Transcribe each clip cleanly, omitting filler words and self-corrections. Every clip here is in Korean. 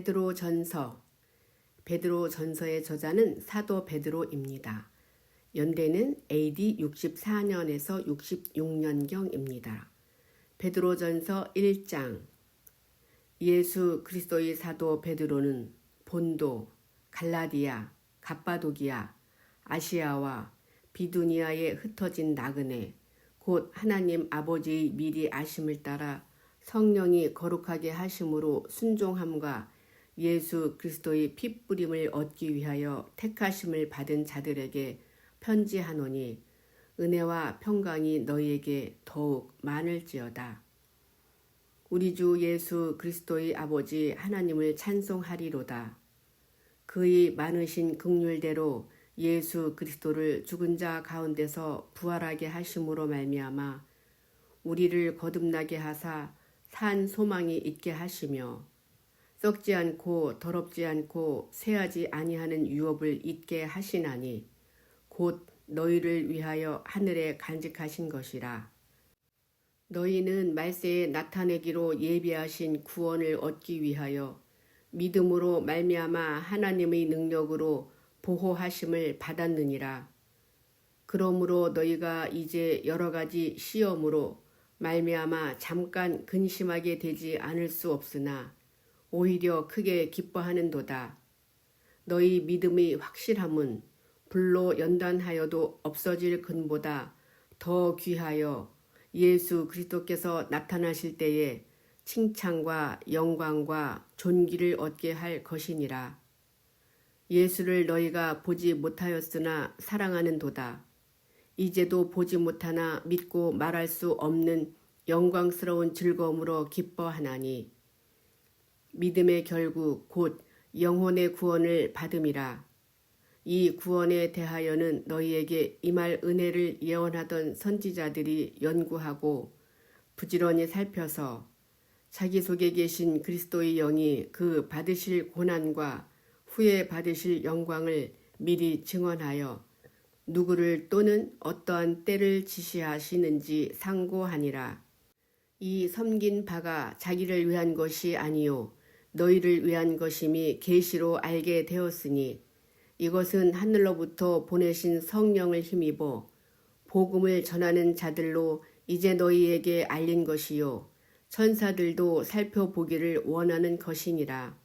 베드로전서. 베드로전서의 저자는 사도 베드로입니다. 연대는 AD 64년에서 66년경입니다. 베드로전서 1장. 예수 그리스도의 사도 베드로는 본도, 갈라디아, 갑바도기아, 아시아와 비두니아에 흩어진 나그네, 곧 하나님 아버지의 미리 아심을 따라 성령이 거룩하게 하심으로 순종함과 예수 그리스도의 핏뿌림을 얻기 위하여 택하심을 받은 자들에게 편지하노니 은혜와 평강이 너희에게 더욱 많을지어다. 우리 주 예수 그리스도의 아버지 하나님을 찬송하리로다. 그의 많으신 긍휼대로 예수 그리스도를 죽은 자 가운데서 부활하게 하심으로 말미암아 우리를 거듭나게 하사 산 소망이 있게 하시며 썩지 않고 더럽지 않고 쇠하지 아니하는 유업을 잊게 하시나니 곧 너희를 위하여 하늘에 간직하신 것이라. 너희는 말세에 나타내기로 예비하신 구원을 얻기 위하여 믿음으로 말미암아 하나님의 능력으로 보호하심을 받았느니라. 그러므로 너희가 이제 여러 가지 시험으로 말미암아 잠깐 근심하게 되지 않을 수 없으나 오히려 크게 기뻐하는도다. 너희 믿음의 확실함은 불로 연단하여도 없어질 근보다 더 귀하여 예수 그리스도께서 나타나실 때에 칭찬과 영광과 존귀를 얻게 할 것이니라. 예수를 너희가 보지 못하였으나 사랑하는도다. 이제도 보지 못하나 믿고 말할 수 없는 영광스러운 즐거움으로 기뻐하나니 믿음의 결국 곧 영혼의 구원을 받음이라. 이 구원에 대하여는 너희에게 임할 은혜를 예언하던 선지자들이 연구하고 부지런히 살펴서 자기 속에 계신 그리스도의 영이 그 받으실 고난과 후에 받으실 영광을 미리 증언하여 누구를 또는 어떠한 때를 지시하시는지 상고하니라. 이 섬긴 바가 자기를 위한 것이 아니요 너희를 위한 것임이 계시로 알게 되었으니 이것은 하늘로부터 보내신 성령을 힘입어 복음을 전하는 자들로 이제 너희에게 알린 것이요 천사들도 살펴보기를 원하는 것이니라.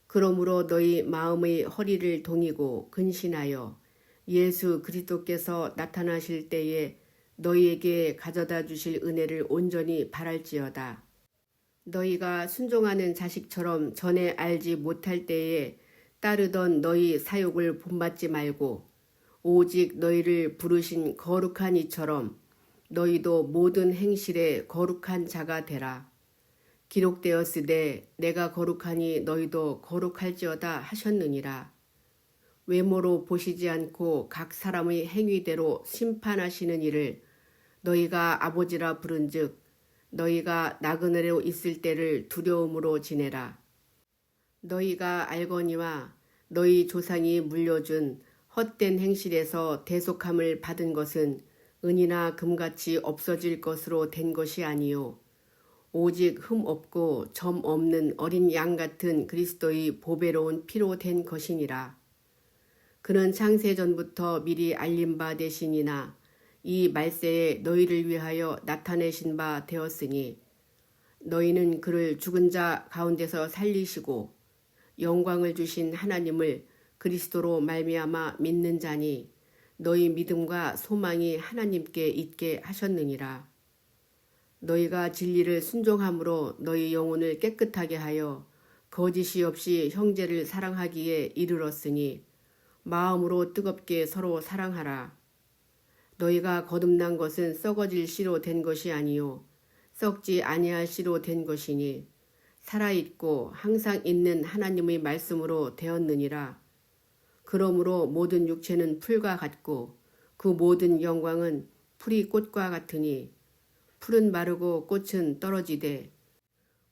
그러므로 너희 마음의 허리를 동이고 근신하여 예수 그리스도께서 나타나실 때에 너희에게 가져다 주실 은혜를 온전히 바랄지어다. 너희가 순종하는 자식처럼 전에 알지 못할 때에 따르던 너희 사욕을 본받지 말고 오직 너희를 부르신 거룩한 이처럼 너희도 모든 행실에 거룩한 자가 되라. 기록되었으되 내가 거룩하니 너희도 거룩할지어다 하셨느니라. 외모로 보시지 않고 각 사람의 행위대로 심판하시는 이를 너희가 아버지라 부른즉 너희가 나그네로 있을 때를 두려움으로 지내라. 너희가 알거니와 너희 조상이 물려준 헛된 행실에서 대속함을 받은 것은 은이나 금같이 없어질 것으로 된 것이 아니요 오직 흠 없고 점 없는 어린 양 같은 그리스도의 보배로운 피로 된 것이니라. 그는 창세전부터 미리 알린 바 되시니나 이 말세에 너희를 위하여 나타내신 바 되었으니 너희는 그를 죽은 자 가운데서 살리시고 영광을 주신 하나님을 그리스도로 말미암아 믿는 자니 너희 믿음과 소망이 하나님께 있게 하셨느니라. 너희가 진리를 순종함으로 너희 영혼을 깨끗하게 하여 거짓이 없이 형제를 사랑하기에 이르렀으니 마음으로 뜨겁게 서로 사랑하라. 너희가 거듭난 것은 썩어질 씨로 된 것이 아니요 썩지 아니할 씨로 된 것이니 살아있고 항상 있는 하나님의 말씀으로 되었느니라. 그러므로 모든 육체는 풀과 같고 그 모든 영광은 풀이 꽃과 같으니 풀은 마르고 꽃은 떨어지되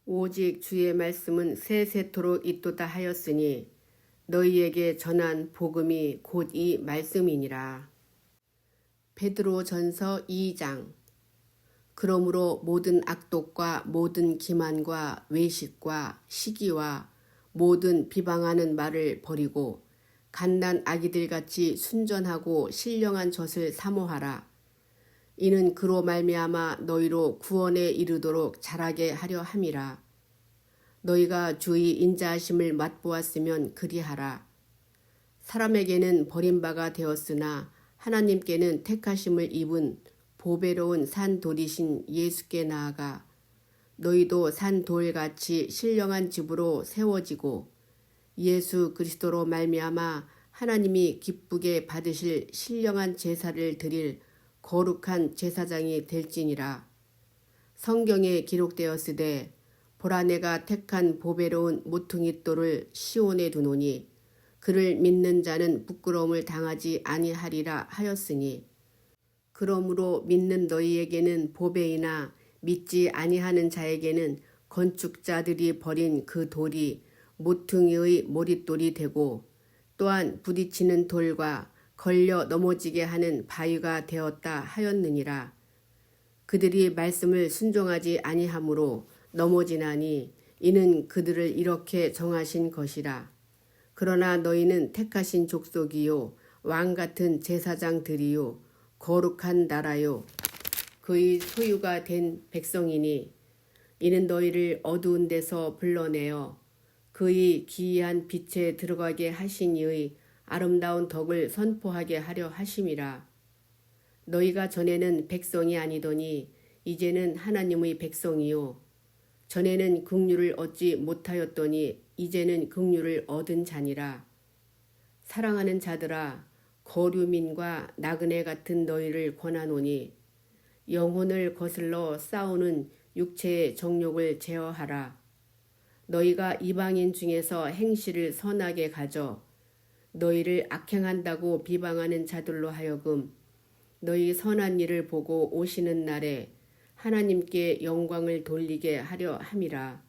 오직 주의 말씀은 세세토록 있도다 하였으니 너희에게 전한 복음이 곧 이 말씀이니라. 베드로전서 2장. 그러므로 모든 악독과 모든 기만과 외식과 시기와 모든 비방하는 말을 버리고 갓난 아기들같이 순전하고 신령한 젖을 사모하라. 이는 그로 말미암아 너희로 구원에 이르도록 자라게 하려 함이라. 너희가 주의 인자하심을 맛보았으면 그리하라. 사람에게는 버림바가 되었으나 하나님께는 택하심을 입은 보배로운 산돌이신 예수께 나아가 너희도 산돌같이 신령한 집으로 세워지고 예수 그리스도로 말미암아 하나님이 기쁘게 받으실 신령한 제사를 드릴 거룩한 제사장이 될지니라. 성경에 기록되었으되 보라 내가 택한 보배로운 모퉁이 돌을 시온에 두노니 그를 믿는 자는 부끄러움을 당하지 아니하리라 하였으니 그러므로 믿는 너희에게는 보배이나 믿지 아니하는 자에게는 건축자들이 버린 그 돌이 모퉁이의 모릿돌이 되고 또한 부딪히는 돌과 걸려 넘어지게 하는 바위가 되었다 하였느니라. 그들이 말씀을 순종하지 아니하므로 넘어지나니 이는 그들을 이렇게 정하신 것이라. 그러나 너희는 택하신 족속이요 왕같은 제사장들이요 거룩한 나라요 그의 소유가 된 백성이니 이는 너희를 어두운 데서 불러내어 그의 기이한 빛에 들어가게 하신 이의 아름다운 덕을 선포하게 하려 하심이라. 너희가 전에는 백성이 아니더니 이제는 하나님의 백성이요 전에는 긍휼을 얻지 못하였더니 이제는 긍휼을 얻은 자니라. 사랑하는 자들아 거류민과 나그네 같은 너희를 권하노니 영혼을 거슬러 싸우는 육체의 정욕을 제어하라. 너희가 이방인 중에서 행실을 선하게 가져 너희를 악행한다고 비방하는 자들로 하여금 너희 선한 일을 보고 오시는 날에 하나님께 영광을 돌리게 하려 함이라.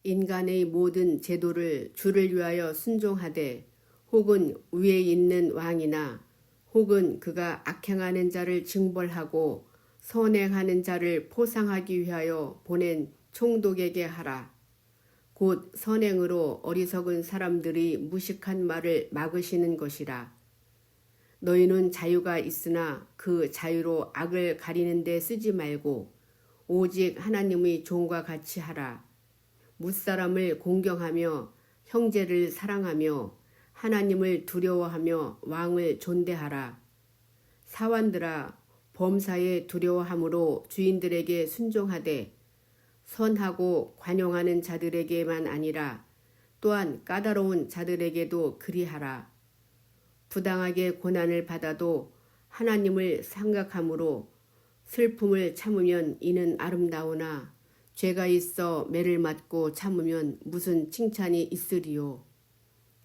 인간의 모든 제도를 주를 위하여 순종하되 혹은 위에 있는 왕이나 혹은 그가 악행하는 자를 징벌하고 선행하는 자를 포상하기 위하여 보낸 총독에게 하라. 곧 선행으로 어리석은 사람들이 무식한 말을 막으시는 것이라. 너희는 자유가 있으나 그 자유로 악을 가리는 데 쓰지 말고 오직 하나님의 종과 같이 하라. 무사람을 공경하며 형제를 사랑하며 하나님을 두려워하며 왕을 존대하라. 사환들아 범사에 두려워함으로 주인들에게 순종하되 선하고 관용하는 자들에게만 아니라 또한 까다로운 자들에게도 그리하라. 부당하게 고난을 받아도 하나님을 생각함으로 슬픔을 참으면 이는 아름다우나 죄가 있어 매를 맞고 참으면 무슨 칭찬이 있으리요.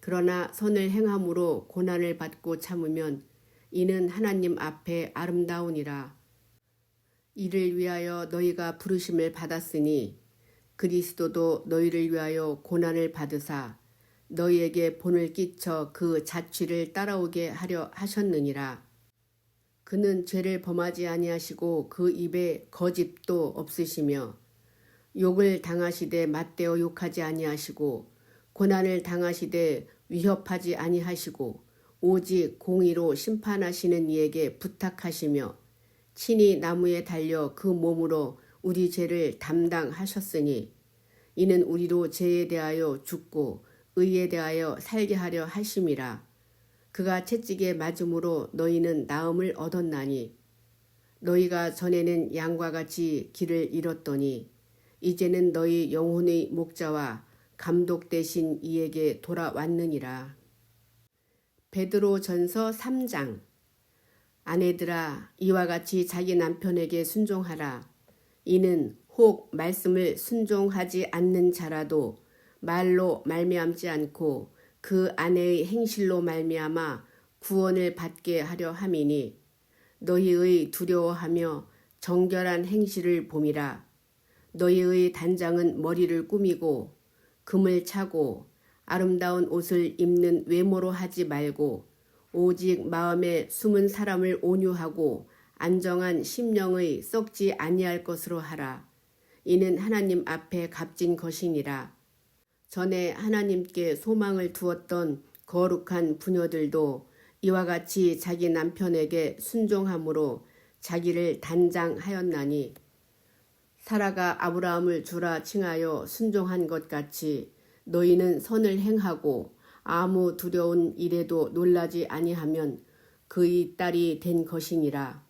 그러나 선을 행함으로 고난을 받고 참으면 이는 하나님 앞에 아름다우니라. 이를 위하여 너희가 부르심을 받았으니 그리스도도 너희를 위하여 고난을 받으사 너희에게 본을 끼쳐 그 자취를 따라오게 하려 하셨느니라. 그는 죄를 범하지 아니하시고 그 입에 거짓도 없으시며 욕을 당하시되 맞대어 욕하지 아니하시고 고난을 당하시되 위협하지 아니하시고 오직 공의로 심판하시는 이에게 부탁하시며 친히 나무에 달려 그 몸으로 우리 죄를 담당하셨으니 이는 우리로 죄에 대하여 죽고 의에 대하여 살게 하려 하심이라. 그가 채찍에 맞음으로 너희는 나음을 얻었나니 너희가 전에는 양과 같이 길을 잃었더니 이제는 너희 영혼의 목자와 감독 되신 이에게 돌아왔느니라. 베드로전서 3장. 아내들아 이와 같이 자기 남편에게 순종하라. 이는 혹 말씀을 순종하지 않는 자라도 말로 말미암지 않고 그 아내의 행실로 말미암아 구원을 받게 하려 함이니 너희의 두려워하며 정결한 행실을 봄이라. 너희의 단장은 머리를 꾸미고 금을 차고 아름다운 옷을 입는 외모로 하지 말고 오직 마음에 숨은 사람을 온유하고 안정한 심령의 썩지 아니할 것으로 하라. 이는 하나님 앞에 값진 것이니라. 전에 하나님께 소망을 두었던 거룩한 부녀들도 이와 같이 자기 남편에게 순종함으로 자기를 단장하였나니 사라가 아브라함을 주라 칭하여 순종한 것 같이 너희는 선을 행하고 아무 두려운 일에도 놀라지 아니하면 그의 딸이 된 것이니라.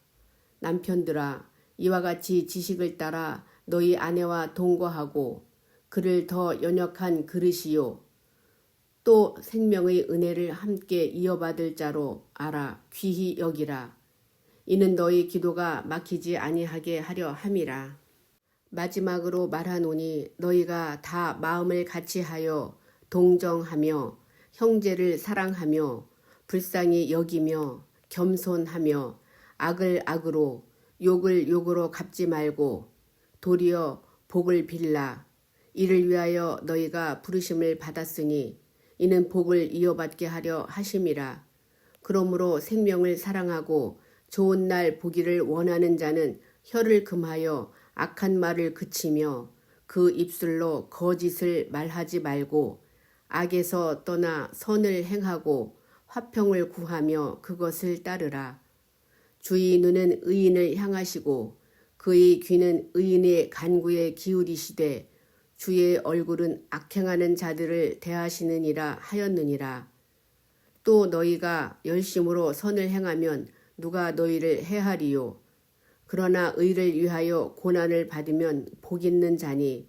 남편들아, 이와 같이 지식을 따라 너희 아내와 동거하고 그를 더 연약한 그릇이요 또 생명의 은혜를 함께 이어받을 자로 알아 귀히 여기라. 이는 너희 기도가 막히지 아니하게 하려 함이라. 마지막으로 말하노니 너희가 다 마음을 같이하여 동정하며 형제를 사랑하며 불쌍히 여기며 겸손하며 악을 악으로 욕을 욕으로 갚지 말고 도리어 복을 빌라. 이를 위하여 너희가 부르심을 받았으니 이는 복을 이어받게 하려 하심이라. 그러므로 생명을 사랑하고 좋은 날 보기를 원하는 자는 혀를 금하여 악한 말을 그치며 그 입술로 거짓을 말하지 말고 악에서 떠나 선을 행하고 화평을 구하며 그것을 따르라. 주의 눈은 의인을 향하시고 그의 귀는 의인의 간구에 기울이시되 주의 얼굴은 악행하는 자들을 대하시느니라 하였느니라. 또 너희가 열심으로 선을 행하면 누가 너희를 해하리요. 그러나 의를 위하여 고난을 받으면 복 있는 자니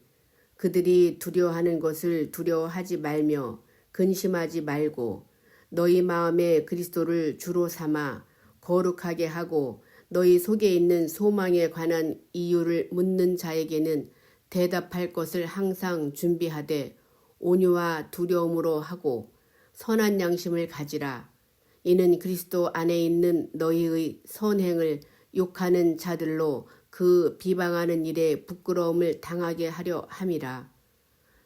그들이 두려워하는 것을 두려워하지 말며 근심하지 말고 너희 마음에 그리스도를 주로 삼아 거룩하게 하고 너희 속에 있는 소망에 관한 이유를 묻는 자에게는 대답할 것을 항상 준비하되 온유와 두려움으로 하고 선한 양심을 가지라. 이는 그리스도 안에 있는 너희의 선행을 욕하는 자들로 그 비방하는 일에 부끄러움을 당하게 하려 함이라.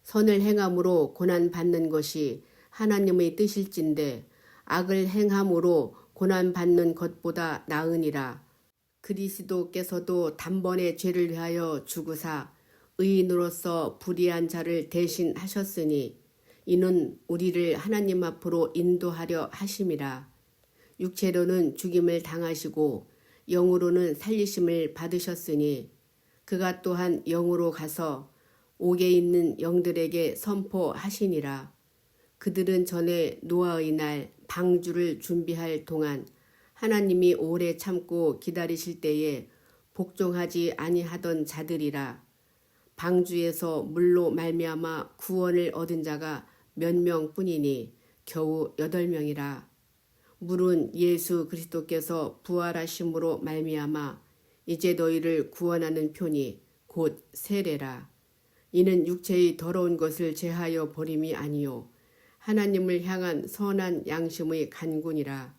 선을 행함으로 고난받는 것이 하나님의 뜻일진데 악을 행함으로 고난받는 것보다 나으니라. 그리스도께서도 단번에 죄를 위하여 죽으사 의인으로서 불의한 자를 대신하셨으니 이는 우리를 하나님 앞으로 인도하려 하심이라. 육체로는 죽임을 당하시고 영으로는 살리심을 받으셨으니 그가 또한 영으로 가서 옥에 있는 영들에게 선포하시니라. 그들은 전에 노아의 날 방주를 준비할 동안 하나님이 오래 참고 기다리실 때에 복종하지 아니하던 자들이라. 방주에서 물로 말미암아 구원을 얻은 자가 몇 명뿐이니 겨우 8명이라. 물은 예수 그리스도께서 부활하심으로 말미암아 이제 너희를 구원하는 표니 곧 세례라. 이는 육체의 더러운 것을 제하여 버림이 아니요 하나님을 향한 선한 양심의 간군이라.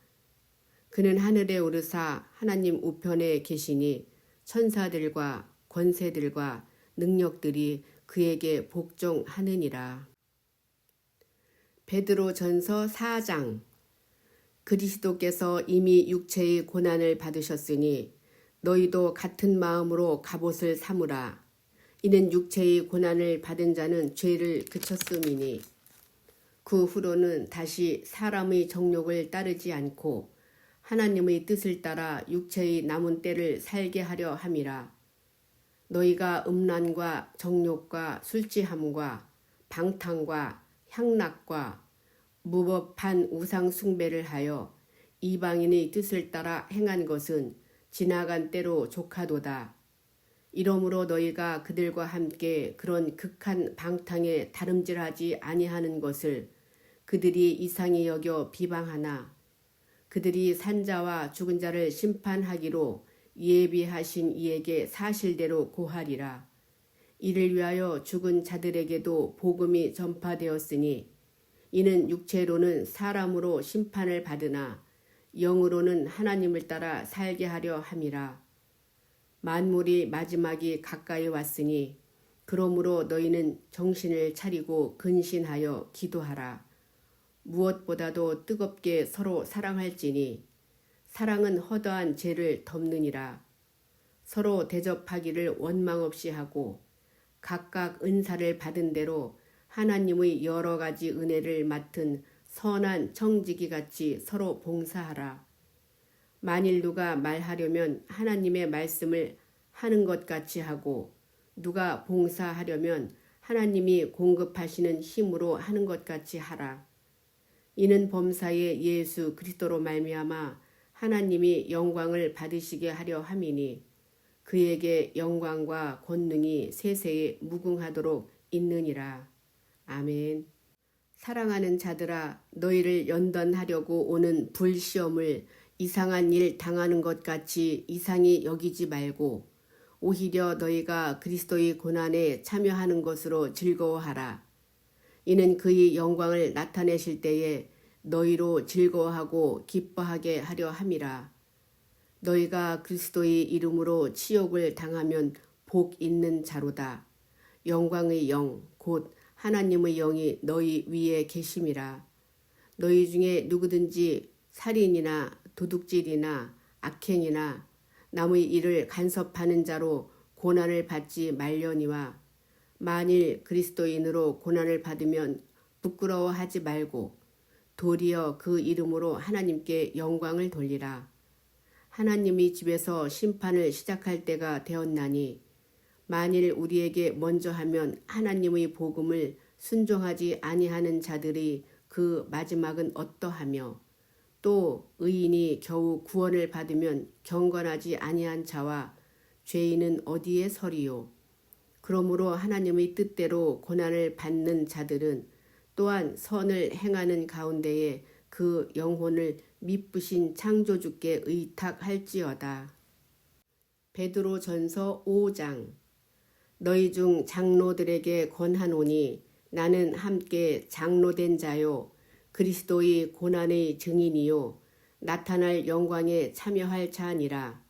그는 하늘에 오르사 하나님 우편에 계시니 천사들과 권세들과 능력들이 그에게 복종하느니라. 베드로전서 4장. 그리스도께서 이미 육체의 고난을 받으셨으니 너희도 같은 마음으로 갑옷을 삼으라. 이는 육체의 고난을 받은 자는 죄를 그쳤음이니 그 후로는 다시 사람의 정욕을 따르지 않고 하나님의 뜻을 따라 육체의 남은 때를 살게 하려 함이라. 너희가 음란과 정욕과 술취함과 방탕과 향락과 무법한 우상 숭배를 하여 이방인의 뜻을 따라 행한 것은 지나간 때로 족하도다. 이러므로 너희가 그들과 함께 그런 극한 방탕에 다름질하지 아니하는 것을 그들이 이상히 여겨 비방하나 그들이 산자와 죽은 자를 심판하기로 예비하신 이에게 사실대로 고하리라. 이를 위하여 죽은 자들에게도 복음이 전파되었으니 이는 육체로는 사람으로 심판을 받으나 영으로는 하나님을 따라 살게 하려 함이라. 만물이 마지막이 가까이 왔으니 그러므로 너희는 정신을 차리고 근신하여 기도하라. 무엇보다도 뜨겁게 서로 사랑할지니 사랑은 허다한 죄를 덮느니라. 서로 대접하기를 원망 없이 하고 각각 은사를 받은 대로 하나님의 여러 가지 은혜를 맡은 선한 청지기같이 서로 봉사하라. 만일 누가 말하려면 하나님의 말씀을 하는 것 같이 하고 누가 봉사하려면 하나님이 공급하시는 힘으로 하는 것 같이 하라. 이는 범사의 예수 그리스도로 말미암아 하나님이 영광을 받으시게 하려 함이니 그에게 영광과 권능이 세세에 무궁하도록 있느니라. 아멘. 사랑하는 자들아, 너희를 연단하려고 오는 불시험을 이상한 일 당하는 것 같이 이상히 여기지 말고 오히려 너희가 그리스도의 고난에 참여하는 것으로 즐거워하라. 이는 그의 영광을 나타내실 때에 너희로 즐거워하고 기뻐하게 하려 함이라. 너희가 그리스도의 이름으로 치욕을 당하면 복 있는 자로다. 영광의 영, 곧 하나님의 영이 너희 위에 계심이라. 너희 중에 누구든지 살인이나 도둑질이나 악행이나 남의 일을 간섭하는 자로 고난을 받지 말려니와 만일 그리스도인으로 고난을 받으면 부끄러워하지 말고 도리어 그 이름으로 하나님께 영광을 돌리라. 하나님이 집에서 심판을 시작할 때가 되었나니 만일 우리에게 먼저 하면 하나님의 복음을 순종하지 아니하는 자들이 그 마지막은 어떠하며 또 의인이 겨우 구원을 받으면 경건하지 아니한 자와 죄인은 어디에 서리요. 그러므로 하나님의 뜻대로 고난을 받는 자들은 또한 선을 행하는 가운데에 그 영혼을 미쁘신 창조주께 의탁할지어다. 베드로전서 5장. 너희 중 장로들에게 권하노니 나는 함께 장로된 자요 그리스도의 고난의 증인이요 나타날 영광에 참여할 자니라.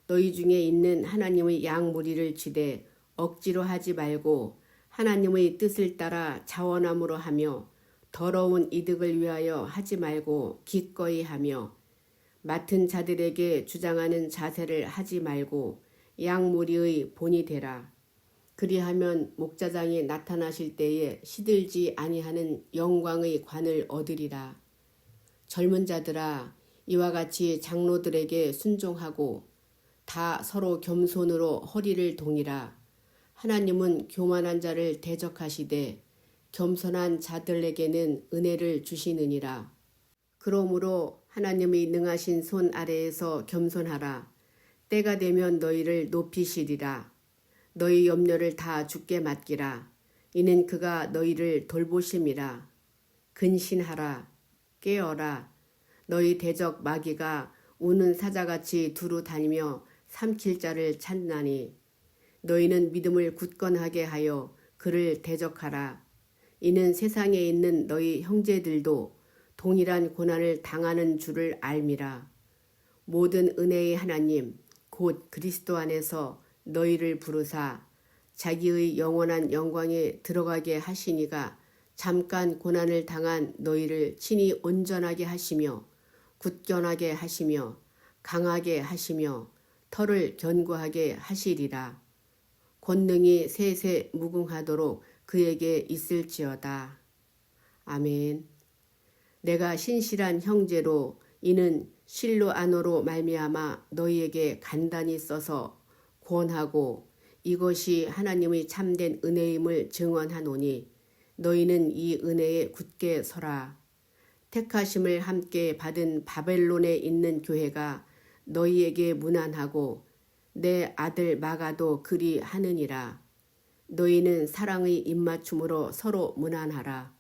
너희 중에 있는 하나님의 양무리를 지되 억지로 하지 말고 하나님의 뜻을 따라 자원함으로 하며 더러운 이득을 위하여 하지 말고 기꺼이 하며 맡은 자들에게 주장하는 자세를 하지 말고 양무리의 본이 되라. 그리하면 목자장이 나타나실 때에 시들지 아니하는 영광의 관을 얻으리라. 젊은 자들아, 이와 같이 장로들에게 순종하고 다 서로 겸손으로 허리를 동이라. 하나님은 교만한 자를 대적하시되 겸손한 자들에게는 은혜를 주시느니라. 그러므로 하나님의 능하신 손 아래에서 겸손하라. 때가 되면 너희를 높이시리라. 너희 염려를 다 주께 맡기라. 이는 그가 너희를 돌보심이라. 근신하라. 깨어라. 너희 대적 마귀가 우는 사자같이 두루 다니며 삼킬 자를 찾나니 너희는 믿음을 굳건하게 하여 그를 대적하라. 이는 세상에 있는 너희 형제들도 동일한 고난을 당하는 줄을 알미라. 모든 은혜의 하나님 곧 그리스도 안에서 너희를 부르사 자기의 영원한 영광에 들어가게 하시니가 잠깐 고난을 당한 너희를 친히 온전하게 하시며 굳건하게 하시며 강하게 하시며 털을 견고하게 하시리라. 권능이 세세 무궁하도록 그에게 있을지어다. 아멘. 내가 신실한 형제로 이는 실로 안으로 말미암아 너희에게 간단히 써서 권하고 이것이 하나님의 참된 은혜임을 증언하노니 너희는 이 은혜에 굳게 서라. 택하심을 함께 받은 바벨론에 있는 교회가 너희에게 문안하고 내 아들 마가도 그리 하느니라. 너희는 사랑의 입맞춤으로 서로 문안하라.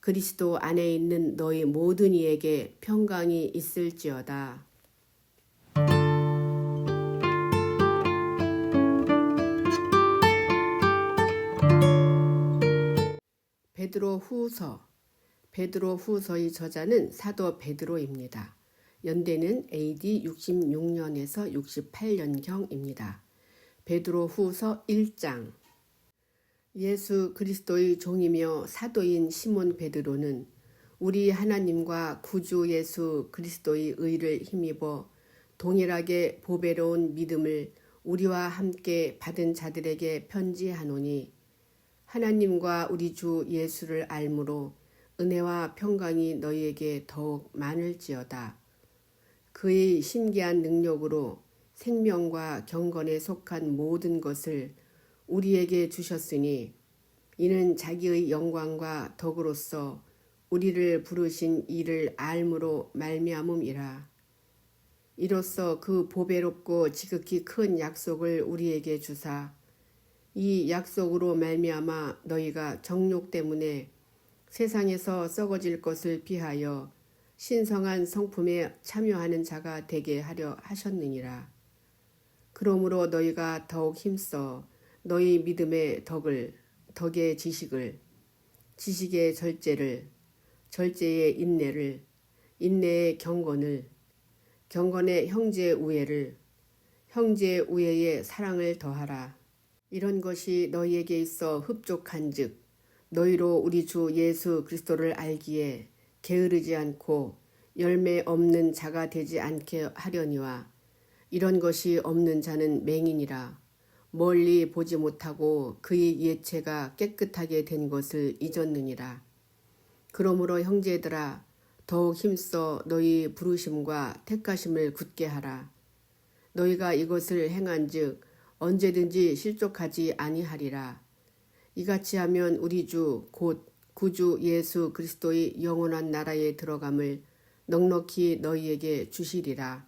그리스도 안에 있는 너희 모든 이에게 평강이 있을지어다. 베드로 후서의 저자는 사도 베드로입니다. 연대는 AD 66년에서 68년경입니다. 베드로 후서 1장. 예수 그리스도의 종이며 사도인 시몬 베드로는 우리 하나님과 구주 예수 그리스도의 의를 힘입어 동일하게 보배로운 믿음을 우리와 함께 받은 자들에게 편지하노니 하나님과 우리 주 예수를 알므로 은혜와 평강이 너희에게 더욱 많을지어다. 그의 신기한 능력으로 생명과 경건에 속한 모든 것을 우리에게 주셨으니 이는 자기의 영광과 덕으로서 우리를 부르신 이를 알므로 말미암음이라. 이로써 그 보배롭고 지극히 큰 약속을 우리에게 주사 이 약속으로 말미암아 너희가 정욕 때문에 세상에서 썩어질 것을 피하여 신성한 성품에 참여하는 자가 되게 하려 하셨느니라. 그러므로 너희가 더욱 힘써 너희 믿음의 덕을, 덕의 지식을, 지식의 절제를, 절제의 인내를, 인내의 경건을, 경건의 형제의 우애를, 형제의 우애의 사랑을 더하라. 이런 것이 너희에게 있어 흡족한즉 너희로 우리 주 예수 그리스도를 알기에 게으르지 않고 열매 없는 자가 되지 않게 하려니와 이런 것이 없는 자는 맹인이라 멀리 보지 못하고 그의 예체가 깨끗하게 된 것을 잊었느니라. 그러므로 형제들아 더욱 힘써 너희 부르심과 택하심을 굳게 하라. 너희가 이것을 행한즉 언제든지 실족하지 아니하리라. 이같이 하면 우리 주 곧 구주 예수 그리스도의 영원한 나라에 들어감을 넉넉히 너희에게 주시리라.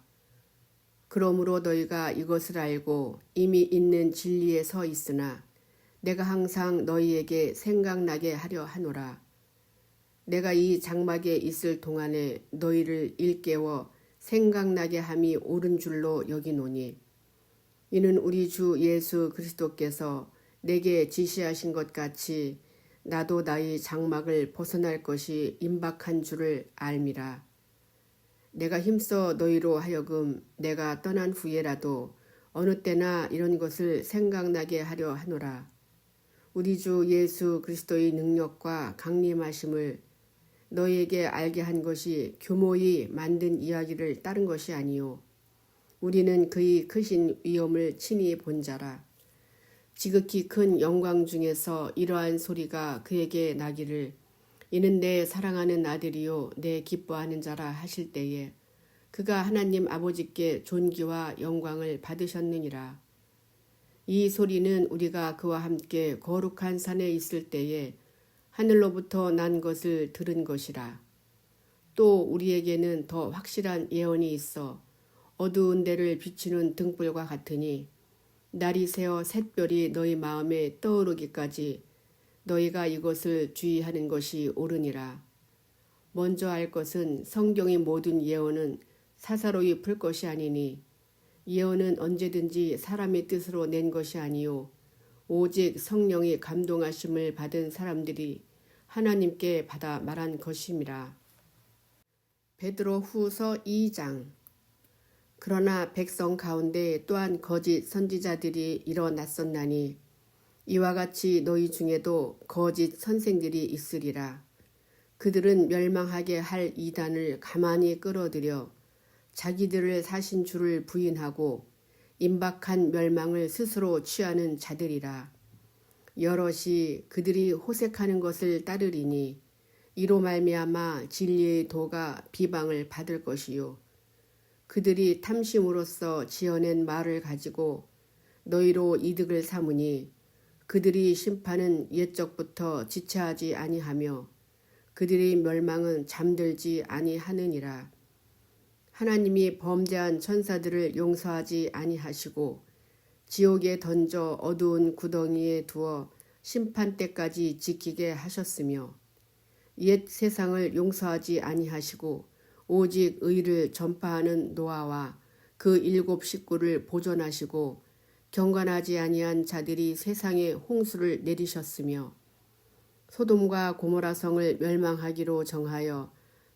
그러므로 너희가 이것을 알고 이미 있는 진리에 서 있으나 내가 항상 너희에게 생각나게 하려 하노라. 내가 이 장막에 있을 동안에 너희를 일깨워 생각나게 함이 옳은 줄로 여기노니 이는 우리 주 예수 그리스도께서 내게 지시하신 것 같이 나도 나의 장막을 벗어날 것이 임박한 줄을 알미라. 내가 힘써 너희로 하여금 내가 떠난 후에라도 어느 때나 이런 것을 생각나게 하려 하노라. 우리 주 예수 그리스도의 능력과 강림하심을 너희에게 알게 한 것이 교모히 만든 이야기를 따른 것이 아니요 우리는 그의 크신 위엄을 친히 본 자라. 지극히 큰 영광 중에서 이러한 소리가 그에게 나기를 이는 내 사랑하는 아들이요 내 기뻐하는 자라 하실 때에 그가 하나님 아버지께 존귀와 영광을 받으셨느니라. 이 소리는 우리가 그와 함께 거룩한 산에 있을 때에 하늘로부터 난 것을 들은 것이라. 또 우리에게는 더 확실한 예언이 있어 어두운 데를 비추는 등불과 같으니 날이 새어 샛별이 너희 마음에 떠오르기까지 너희가 이것을 주의하는 것이 옳으니라. 먼저 알 것은 성경의 모든 예언은 사사로이 풀 것이 아니니 예언은 언제든지 사람의 뜻으로 낸 것이 아니요 오직 성령의 감동하심을 받은 사람들이 하나님께 받아 말한 것임이라. 베드로 후서 2장. 그러나 백성 가운데 또한 거짓 선지자들이 일어났었나니 이와 같이 너희 중에도 거짓 선생들이 있으리라. 그들은 멸망하게 할 이단을 가만히 끌어들여 자기들을 사신 주를 부인하고 임박한 멸망을 스스로 취하는 자들이라. 여럿이 그들이 호색하는 것을 따르리니 이로 말미암아 진리의 도가 비방을 받을 것이요 그들이 탐심으로써 지어낸 말을 가지고 너희로 이득을 삼으니 그들이 심판은 옛적부터 지체하지 아니하며 그들의 멸망은 잠들지 아니하느니라. 하나님이 범죄한 천사들을 용서하지 아니하시고 지옥에 던져 어두운 구덩이에 두어 심판 때까지 지키게 하셨으며 옛 세상을 용서하지 아니하시고 오직 의를 전파하는 노아와 그 7 식구를 보존하시고 경건하지 아니한 자들이 세상에 홍수를 내리셨으며 소돔과 고모라 성을 멸망하기로 정하여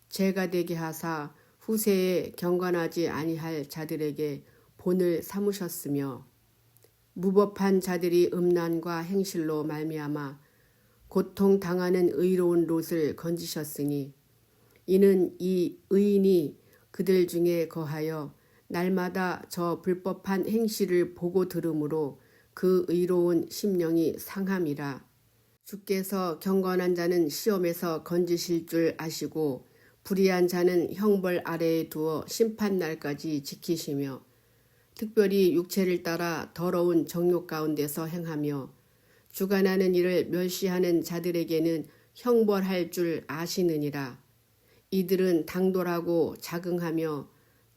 죄가 되게 하사 후세에 경건하지 아니할 자들에게 본을 삼으셨으며 무법한 자들이 음란과 행실로 말미암아 고통 당하는 의로운 롯을 건지셨으니 이는 이 의인이 그들 중에 거하여 날마다 저 불법한 행실을 보고 들으므로 그 의로운 심령이 상함이라. 주께서 경건한 자는 시험에서 건지실 줄 아시고 불의한 자는 형벌 아래에 두어 심판날까지 지키시며 특별히 육체를 따라 더러운 정욕 가운데서 행하며 주관하는 일을 멸시하는 자들에게는 형벌할 줄 아시느니라. 이들은 당돌하고 자긍하며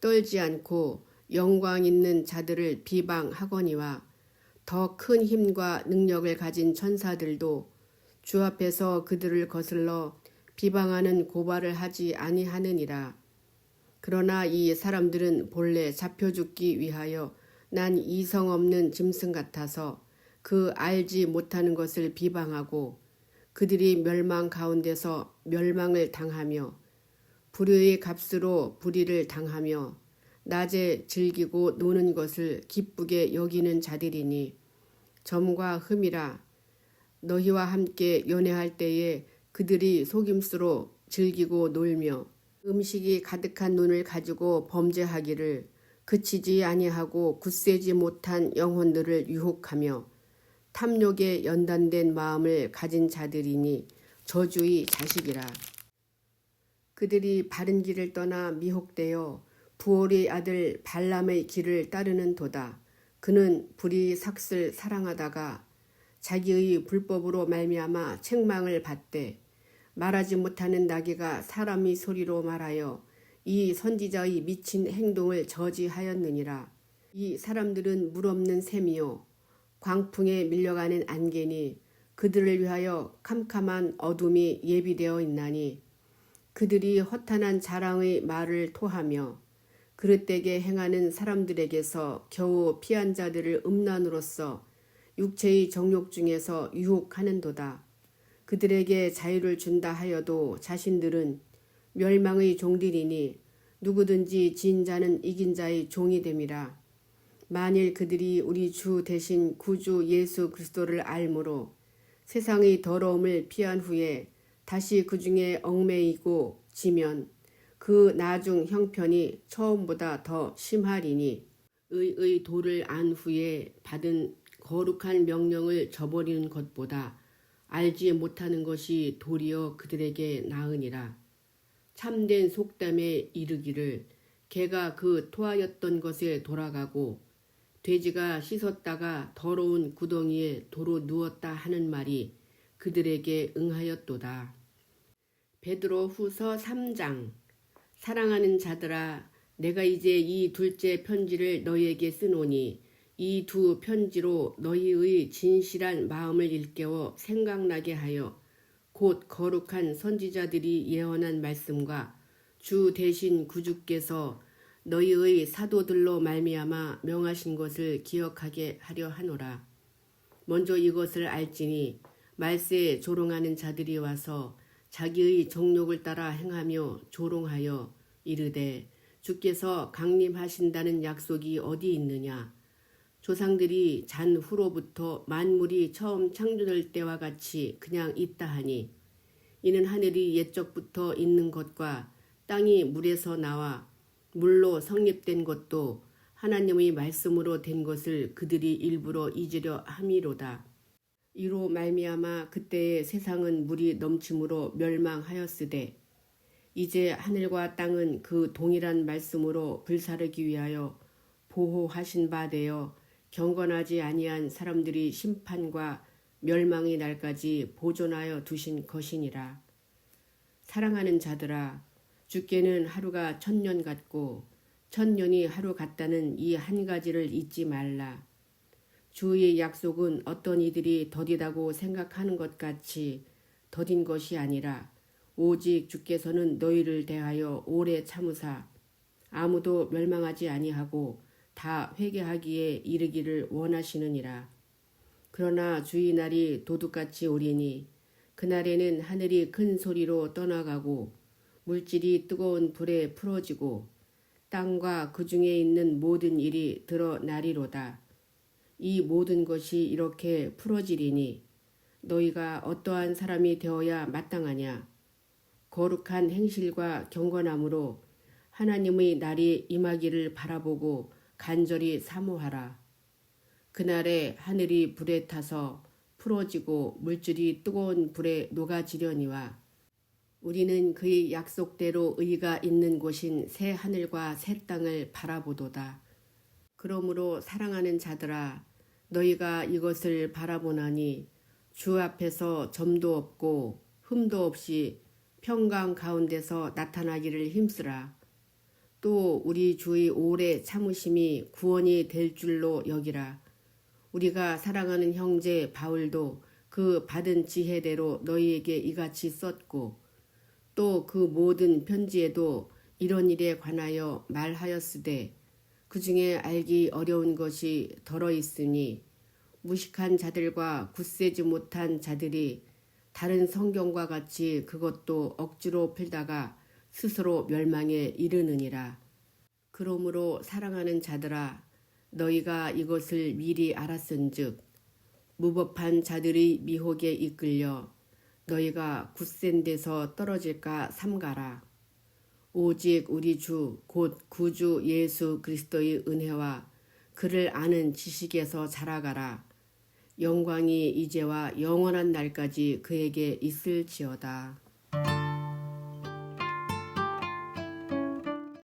떨지 않고 영광 있는 자들을 비방하거니와 더 큰 힘과 능력을 가진 천사들도 주 앞에서 그들을 거슬러 비방하는 고발을 하지 아니하느니라. 그러나 이 사람들은 본래 잡혀 죽기 위하여 난 이성 없는 짐승 같아서 그 알지 못하는 것을 비방하고 그들이 멸망 가운데서 멸망을 당하며 불의의 값으로 불의를 당하며 낮에 즐기고 노는 것을 기쁘게 여기는 자들이니 점과 흠이라. 너희와 함께 연애할 때에 그들이 속임수로 즐기고 놀며 음식이 가득한 눈을 가지고 범죄하기를 그치지 아니하고 굳세지 못한 영혼들을 유혹하며 탐욕에 연단된 마음을 가진 자들이니 저주의 자식이라. 그들이 바른 길을 떠나 미혹되어 부올의 아들 발람의 길을 따르는 도다. 그는 불의 삭슬 사랑하다가 자기의 불법으로 말미암아 책망을 받되 말하지 못하는 나귀가 사람의 소리로 말하여 이 선지자의 미친 행동을 저지하였느니라. 이 사람들은 물 없는 샘이요 광풍에 밀려가는 안개니 그들을 위하여 캄캄한 어둠이 예비되어 있나니 그들이 허탄한 자랑의 말을 토하며 그릇되게 행하는 사람들에게서 겨우 피한 자들을 음란으로써 육체의 정욕 중에서 유혹하는도다. 그들에게 자유를 준다 하여도 자신들은 멸망의 종들이니 누구든지 진 자는 이긴 자의 종이 됨이라. 만일 그들이 우리 주 대신 구주 예수 그리스도를 알므로 세상의 더러움을 피한 후에 다시 그 중에 얽매이고 지면 그 나중 형편이 처음보다 더 심하리니 의의 도를 안 후에 받은 거룩한 명령을 저버리는 것보다 알지 못하는 것이 도리어 그들에게 나으니라. 참된 속담에 이르기를 개가 그 토하였던 것에 돌아가고 돼지가 씻었다가 더러운 구덩이에 도로 누웠다 하는 말이 그들에게 응하였도다. 베드로 후서 3장. 사랑하는 자들아, 내가 이제 이 둘째 편지를 너희에게 쓰노니 이 두 편지로 너희의 진실한 마음을 일깨워 생각나게 하여 곧 거룩한 선지자들이 예언한 말씀과 주 대신 구주께서 너희의 사도들로 말미암아 명하신 것을 기억하게 하려 하노라. 먼저 이것을 알지니 말세에 조롱하는 자들이 와서 자기의 정욕을 따라 행하며 조롱하여 이르되 주께서 강림하신다는 약속이 어디 있느냐. 조상들이 잔 후로부터 만물이 처음 창조될 때와 같이 그냥 있다 하니 이는 하늘이 옛적부터 있는 것과 땅이 물에서 나와 물로 성립된 것도 하나님의 말씀으로 된 것을 그들이 일부러 잊으려 함이로다. 이로 말미암아 그때의 세상은 물이 넘침으로 멸망하였으되 이제 하늘과 땅은 그 동일한 말씀으로 불사르기 위하여 보호하신 바 되어 경건하지 아니한 사람들이 심판과 멸망의 날까지 보존하여 두신 것이니라. 사랑하는 자들아, 주께는 하루가 1000년 같고 1000년이 하루 같다는 이 한 가지를 잊지 말라. 주의 약속은 어떤 이들이 더디다고 생각하는 것 같이 더딘 것이 아니라 오직 주께서는 너희를 대하여 오래 참으사 아무도 멸망하지 아니하고 다 회개하기에 이르기를 원하시느니라. 그러나 주의 날이 도둑같이 오리니 그날에는 하늘이 큰 소리로 떠나가고 물질이 뜨거운 불에 풀어지고 땅과 그 중에 있는 모든 일이 드러나리로다. 이 모든 것이 이렇게 풀어지리니 너희가 어떠한 사람이 되어야 마땅하냐. 거룩한 행실과 경건함으로 하나님의 날이 임하기를 바라보고 간절히 사모하라. 그날에 하늘이 불에 타서 풀어지고 물줄이 뜨거운 불에 녹아지려니와 우리는 그의 약속대로 의가 있는 곳인 새 하늘과 새 땅을 바라보도다. 그러므로 사랑하는 자들아 너희가 이것을 바라보나니 주 앞에서 점도 없고 흠도 없이 평강 가운데서 나타나기를 힘쓰라. 또 우리 주의 오래 참으심이 구원이 될 줄로 여기라. 우리가 사랑하는 형제 바울도 그 받은 지혜대로 너희에게 이같이 썼고 또 그 모든 편지에도 이런 일에 관하여 말하였으되 그 중에 알기 어려운 것이 덜어 있으니 무식한 자들과 굳세지 못한 자들이 다른 성경과 같이 그것도 억지로 풀다가 스스로 멸망에 이르느니라. 그러므로 사랑하는 자들아 너희가 이것을 미리 알았은즉 무법한 자들의 미혹에 이끌려 너희가 굳센 데서 떨어질까 삼가라. 오직 우리 주 곧 구주 예수 그리스도의 은혜와 그를 아는 지식에서 자라가라. 영광이 이제와 영원한 날까지 그에게 있을지어다.